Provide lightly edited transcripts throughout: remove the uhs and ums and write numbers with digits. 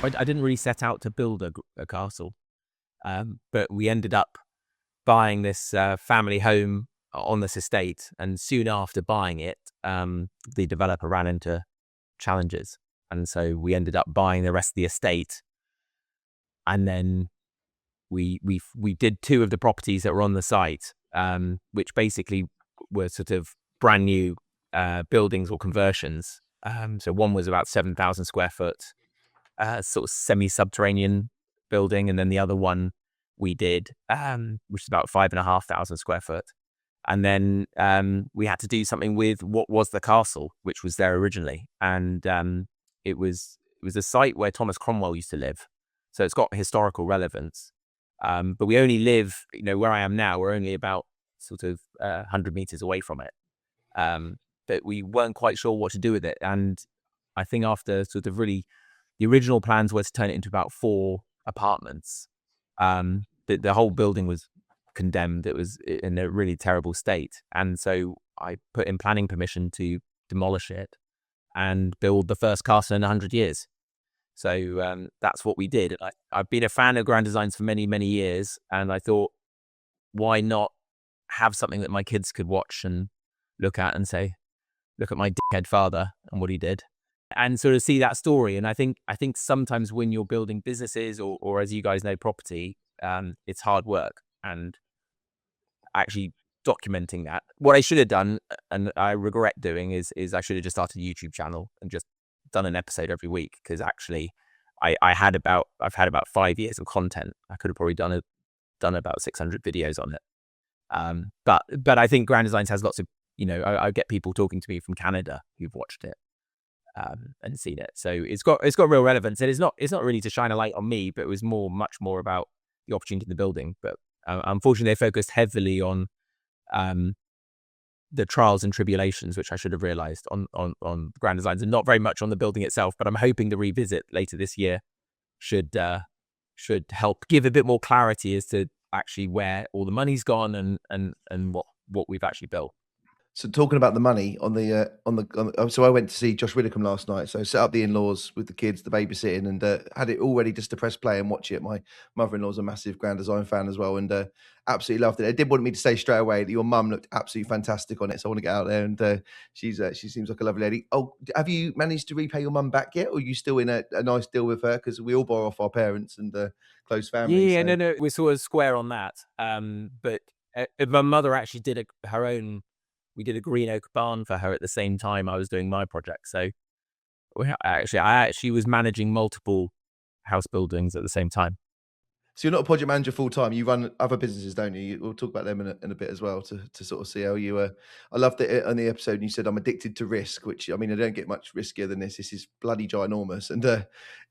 I didn't really set out to build a castle, but we ended up buying this family home on this estate, and soon after buying it, the developer ran into challenges, and so we ended up buying the rest of the estate, and then we did two of the properties that were on the site, which basically were sort of brand new buildings or conversions. So one was about 7,000 square foot, sort of semi-subterranean building, and then the other one we did, which is about 5,500 square foot. And then we had to do something with what was the castle, which was there originally, and it was a site where Thomas Cromwell used to live, so it's got historical relevance. But we only live, where I am now, we're only about sort of 100 meters away from it. But we weren't quite sure what to do with it, and I think after sort of really, the original plans were to turn it into about 4 apartments. The whole building was condemned. It was in a really terrible state, and so I put in planning permission to demolish it and build the first castle in 100 years. So that's what we did. I've been a fan of grand designs for many, many years, and I thought, why not have something that my kids could watch and look at and say, look at my dickhead father and what he did, and sort of see that story. And I think sometimes when you're building businesses or as you guys know, property, it's hard work, and actually documenting that. What I should have done, and I regret doing, is I should have just started a YouTube channel and just done an episode every week, because actually I've had about 5 years of content. I could have probably done about 600 videos on it. But I think Grand Designs has lots of, I get people talking to me from Canada who've watched it and seen it. So it's got real relevance. And it's not really to shine a light on me, but it was much more about the opportunity in the building. But unfortunately, they focused heavily on the trials and tribulations, which I should have realized on Grand Designs, and not very much on the building itself. But I'm hoping to revisit later this year should help give a bit more clarity as to actually where all the money's gone and what we've actually built. So talking about the money so I went to see Josh Widdicombe last night. So I set up the in-laws with the kids, the babysitting, and had it all ready just to press play and watch it. My mother-in-law's a massive Grand Design fan as well, and absolutely loved it. They did want me to say straight away that your mum looked absolutely fantastic on it, so I want to get out there, and she seems like a lovely lady. Oh, have you managed to repay your mum back yet, or are you still in a nice deal with her? Because we all borrow off our parents and close family. Yeah, so. no, we're sort of square on that. But my mother actually did her own. We did a green oak barn for her at the same time I was doing my project. So I actually was managing multiple house buildings at the same time. So you're not a project manager full time. You run other businesses, don't you? We'll talk about them in a bit as well to sort of see how you. I loved it on the episode. You said I'm addicted to risk, which I don't get much riskier than this. This is bloody ginormous, and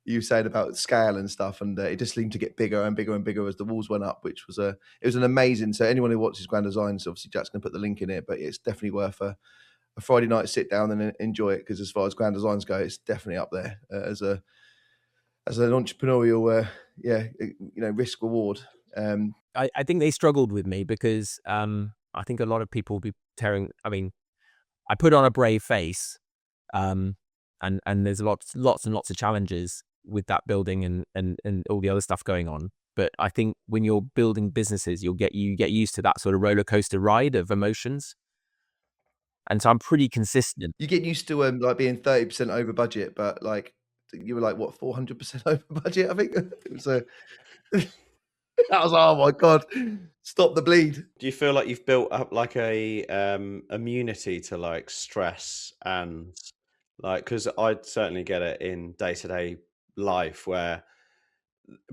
you said about scale and stuff, and it just seemed to get bigger and bigger and bigger as the walls went up, which was it was an amazing. So anyone who watches Grand Designs, obviously Jack's going to put the link in it, but it's definitely worth a Friday night sit down and enjoy it, because as far as Grand Designs go, it's definitely up there as an entrepreneurial, risk reward. I think they struggled with me because I think a lot of people will be tearing. I put on a brave face, and there's lots and lots of challenges with that building and all the other stuff going on. But I think when you're building businesses, you get used to that sort of roller coaster ride of emotions. And so I'm pretty consistent. You get used to like being 30% over budget, but like you were like what 400% over budget, I think. It was that was, oh my god, stop the bleed. Do you feel like you've built up like a immunity to like stress and like, because I'd certainly get it in day-to-day life where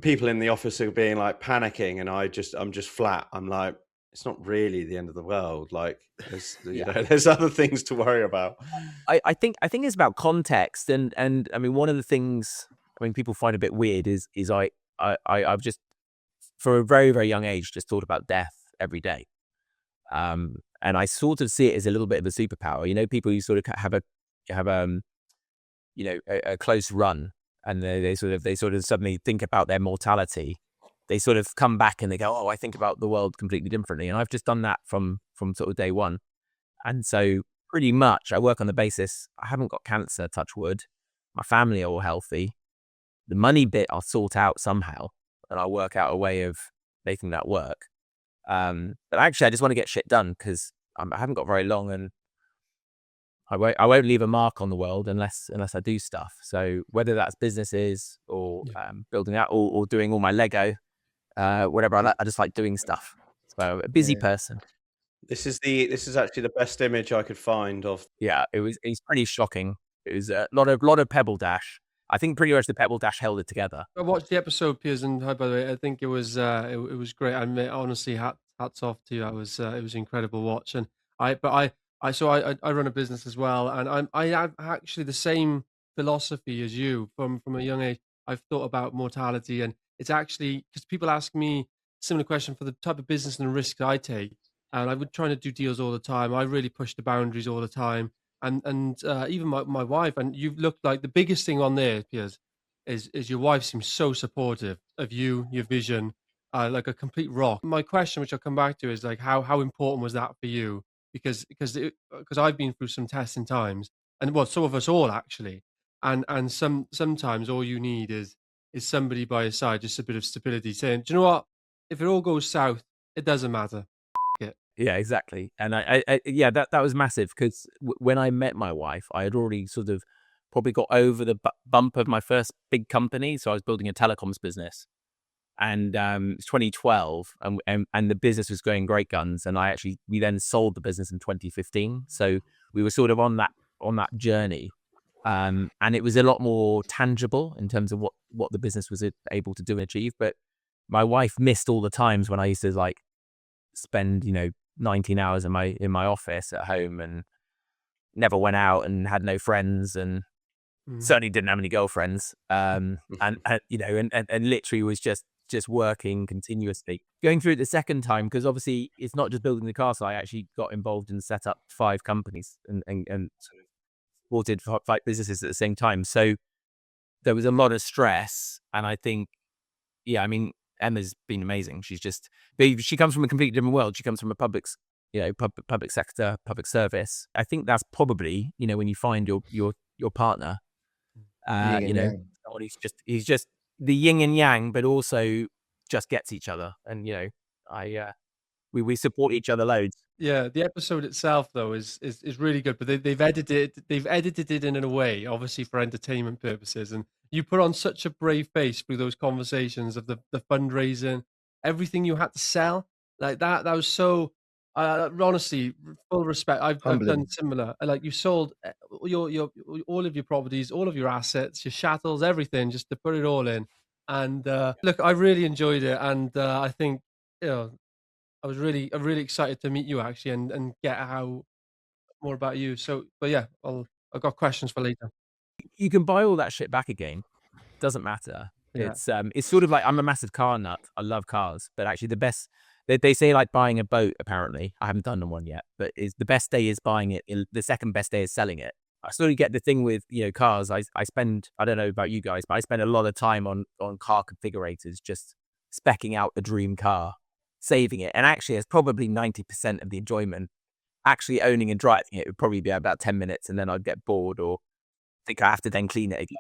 people in the office are being like panicking and I'm just flat. I'm like, it's not really the end of the world. Like there's, there's other things to worry about. I think it's about context, and one of the things people find a bit weird is I've just, for a very, very young age, just thought about death every day. And I sort of see it as a little bit of a superpower. People who sort of have a close run, and they sort of suddenly think about their mortality. They sort of come back and they go, oh, I think about the world completely differently. And I've just done that from sort of day one. And so pretty much I work on the basis, I haven't got cancer, touch wood. My family are all healthy. The money bit I'll sort out somehow, and I'll work out a way of making that work. But actually, I just want to get shit done because I haven't got very long, and I won't leave a mark on the world unless I do stuff. So whether that's businesses or building out or doing all my Lego, whatever, I just like doing stuff. So a busy person. This is actually the best image I could find of. Yeah, it's pretty shocking. It was a lot of Pebble Dash. I think pretty much the Pebble Dash held it together. I watched the episode, Piers, and by the way, I think it was great. I mean, honestly, hats off to you. It was incredible watch. And I run a business as well, and I have actually the same philosophy as you from a young age. I've thought about mortality, and it's actually because people ask me similar question for the type of business and the risk I take, and I would try to do deals all the time. I really push the boundaries all the time, and even my wife. And you've looked like the biggest thing on there, Piers, is your wife seems so supportive of you, your vision, like a complete rock. My question, which I'll come back to, is like how important was that for you? Because I've been through some testing times, and well, some of us all actually, and sometimes all you need is somebody by your side, just a bit of stability, saying, do you know what? If it all goes south, it doesn't matter. It. Yeah, exactly. And I yeah, that was massive because when I met my wife, I had already sort of probably got over the bump of my first big company. So I was building a telecoms business, and it's 2012, and the business was going great guns. And we then sold the business in 2015. So we were sort of on that journey, and it was a lot more tangible in terms of what the business was able to do and achieve. But my wife missed all the times when I used to like spend 19 hours in my office at home and never went out and had no friends and certainly didn't have any girlfriends, and literally was just working continuously. Going through it the second time, because obviously it's not just building the castle. I actually got involved and set up 5 companies and sort of supported 5 businesses at the same time. So there was a lot of stress, and I think, I mean, Emma's been amazing. She comes from a completely different world. She comes from a public sector, public service. I think that's probably, when you find your partner, he's just the yin and yang, but also just gets each other. And, we support each other loads. Yeah, the episode itself though is really good, but they've edited it in a way, obviously for entertainment purposes, and you put on such a brave face through those conversations of the fundraising, everything you had to sell, like that was so honestly, full respect. I've done similar. Like you sold your all of your properties, all of your assets, your chattels, everything, just to put it all in. And look, I really enjoyed it, and I think I was really excited to meet you actually and get more about you. So, but yeah, I've got questions for later. You can buy all that shit back again. Doesn't matter. Yeah. It's sort of like, I'm a massive car nut. I love cars, but actually the best, they say like buying a boat, apparently. I haven't done one yet, but the best day is buying it. The second best day is selling it. I sort of get the thing with, cars. I spend, I don't know about you guys, but I spend a lot of time on car configurators, just specking out the dream car, saving it. And actually it's probably 90% of the enjoyment. Actually owning and driving it would probably be about 10 minutes, and then I'd get bored or think I have to then clean it again.